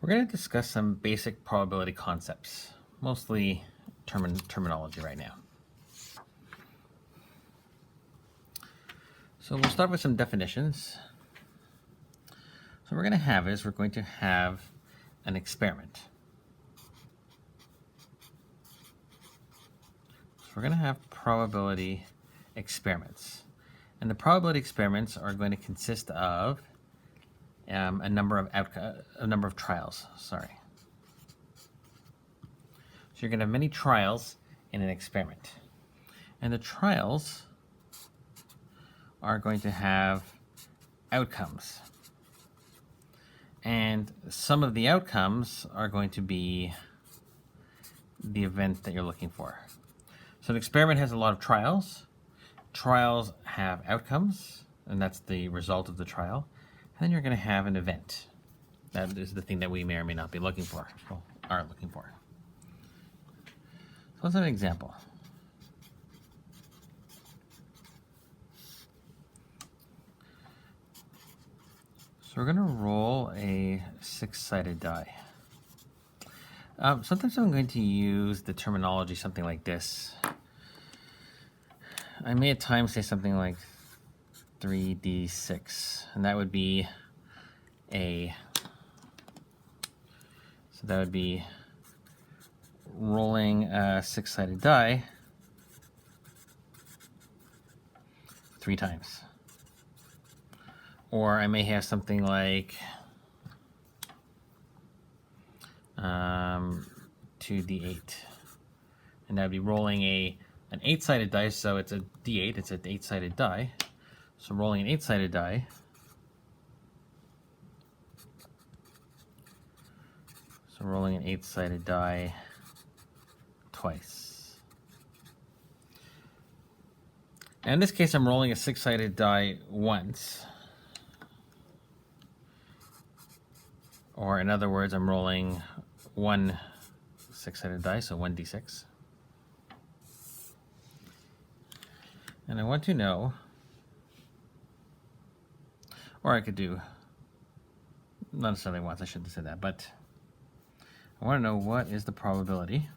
We're going to discuss some basic probability concepts, mostly terminology right now. So we'll start with some definitions. So what we're going to have an experiment. So we're going to have probability experiments. And the probability experiments are going to consist of a number of trials. So you're going to have many trials in an experiment. And the trials are going to have outcomes. And some of the outcomes are going to be the event that you're looking for. So an experiment has a lot of trials. Trials have outcomes, and that's the result of the trial. And then you're going to have an event. That is the thing that we may or may not be looking for, or are looking for. So let's have an example. So we're going to roll a 6-sided die. Sometimes I'm going to use the terminology something like this. I may at times say something like 3d6, and that would be rolling a 6-sided die 3 times. Or I may have something like 2d8, and that would be rolling an 8-sided die, so it's a d8, it's an 8-sided die. So rolling an 8-sided die, so rolling an 8-sided die twice. And in this case, I'm rolling a 6-sided die once. Or in other words, I'm rolling one 6-sided die, so 1d6. And I want to know, or I could do, not necessarily once, I shouldn't have said that, but I want to know what is the probability.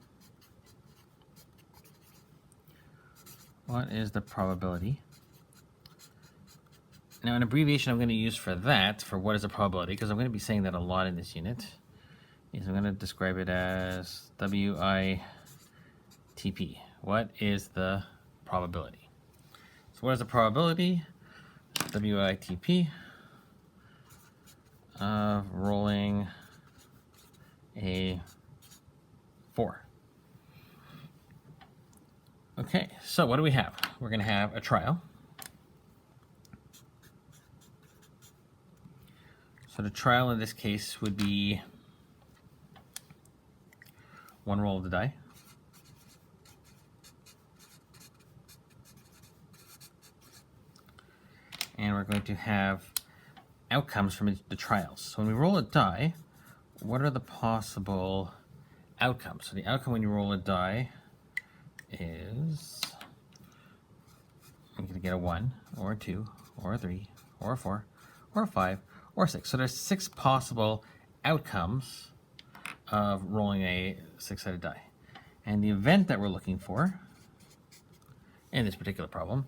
What is the probability? Now, an abbreviation I'm going to use for that, for what is a probability, because I'm going to be saying that a lot in this unit, is I'm going to describe it as WITP. What is the probability? So what is the probability? WITP of rolling a 4. Okay, so what do we have? We're going to have a trial. So the trial in this case would be one roll of the die. And we're going to have outcomes from the trials. So when we roll a die, what are the possible outcomes? So the outcome when you roll a die is you're going to get a 1, or a 2, or a 3, or a 4, or a 5, or 6. So there's 6 possible outcomes of rolling a 6-sided die. And the event that we're looking for, in this particular problem,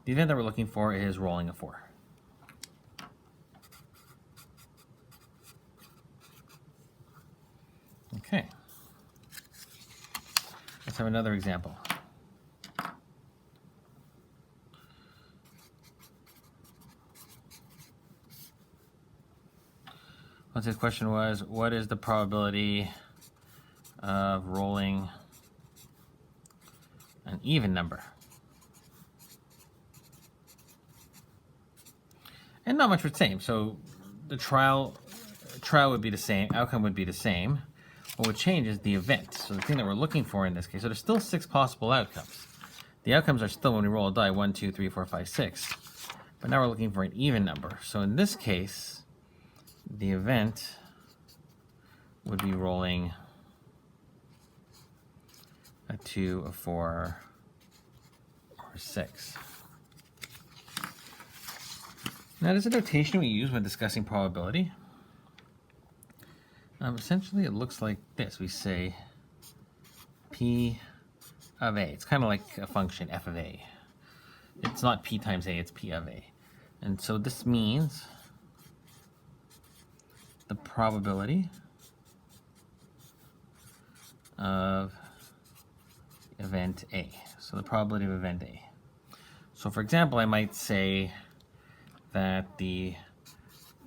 the event that we're looking for is rolling a 4. Okay. Let's have another example. Once his question was, what is the probability of rolling an even number? And not much would same. So the trial would be the same, outcome would be the same. What would change is the event. So the thing that we're looking for in this case, so there's still 6 possible outcomes. The outcomes are still, when we roll a die, 1, 2, 3, 4, 5, 6. But now we're looking for an even number. So in this case, the event would be rolling a 2, a 4, or a 6. Now, there's a notation we use when discussing probability. Essentially, it looks like this. We say P of A. It's kind of like a function, f of A. It's not P times A, it's P of A. And so this means the probability of event A. So the probability of event A. So for example, I might say that the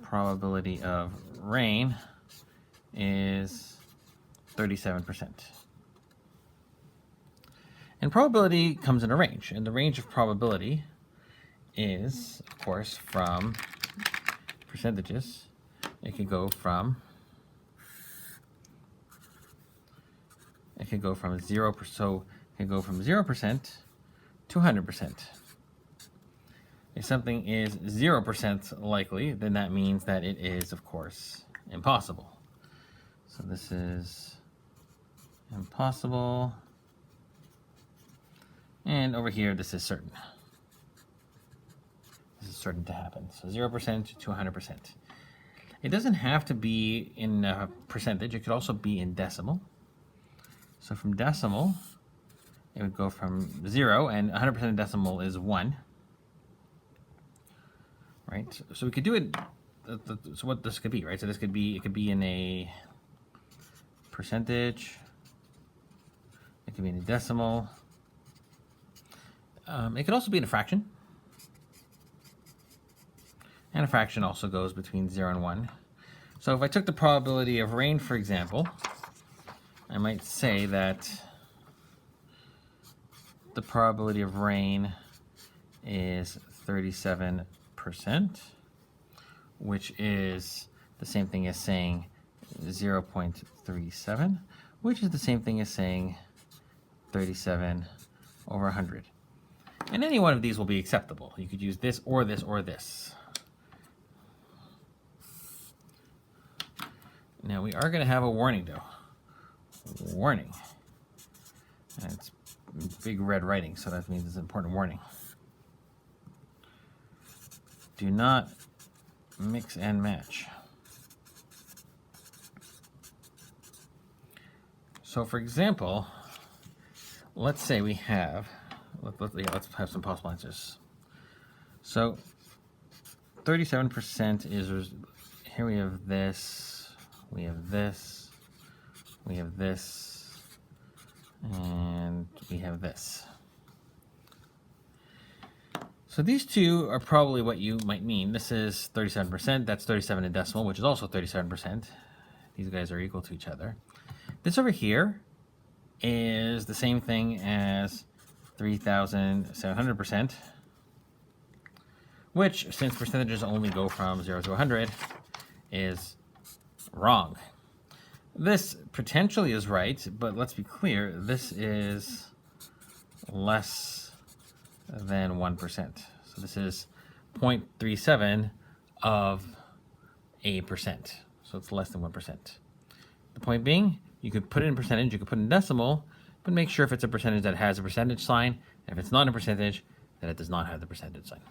probability of rain is 37%. And probability comes in a range, and the range of probability is, of course, from percentages. It could go from 0%, so it can go from 0% to 100%. If something is 0% likely, then that means that it is, of course, impossible. So this is impossible. And over here, this is certain. This is certain to happen. So 0% to 100%. It doesn't have to be in a percentage. It could also be in decimal. So from decimal, it would go from 0, and 100% decimal is 1. Right? So we could do it, so what this could be, right? So this could be, it could be in a percentage. It could be in a decimal. It could also be in a fraction. And a fraction also goes between 0 and 1. So if I took the probability of rain, for example, I might say that the probability of rain is 37%, which is the same thing as saying 0.37, which is the same thing as saying 37 over 100. And any one of these will be acceptable. You could use this or this or this. Now we are going to have a warning though. Warning. And it's big red writing, so that means it's an important warning. Do not mix and match. So for example, let's say we have, let's have some possible answers. So 37% is, here we have this, we have this, we have this, and we have this. So these two are probably what you might mean. This is 37%, that's 37 in decimal, which is also 37%. These guys are equal to each other. This over here is the same thing as 3,700%, which, since percentages only go from 0 to 100, is wrong. This potentially is right, but let's be clear, this is less than 1%. So this is 0.37 of a percent. So it's less than 1%. The point being, you could put it in percentage, you could put it in decimal, but make sure if it's a percentage that has a percentage sign, and if it's not a percentage, that it does not have the percentage sign.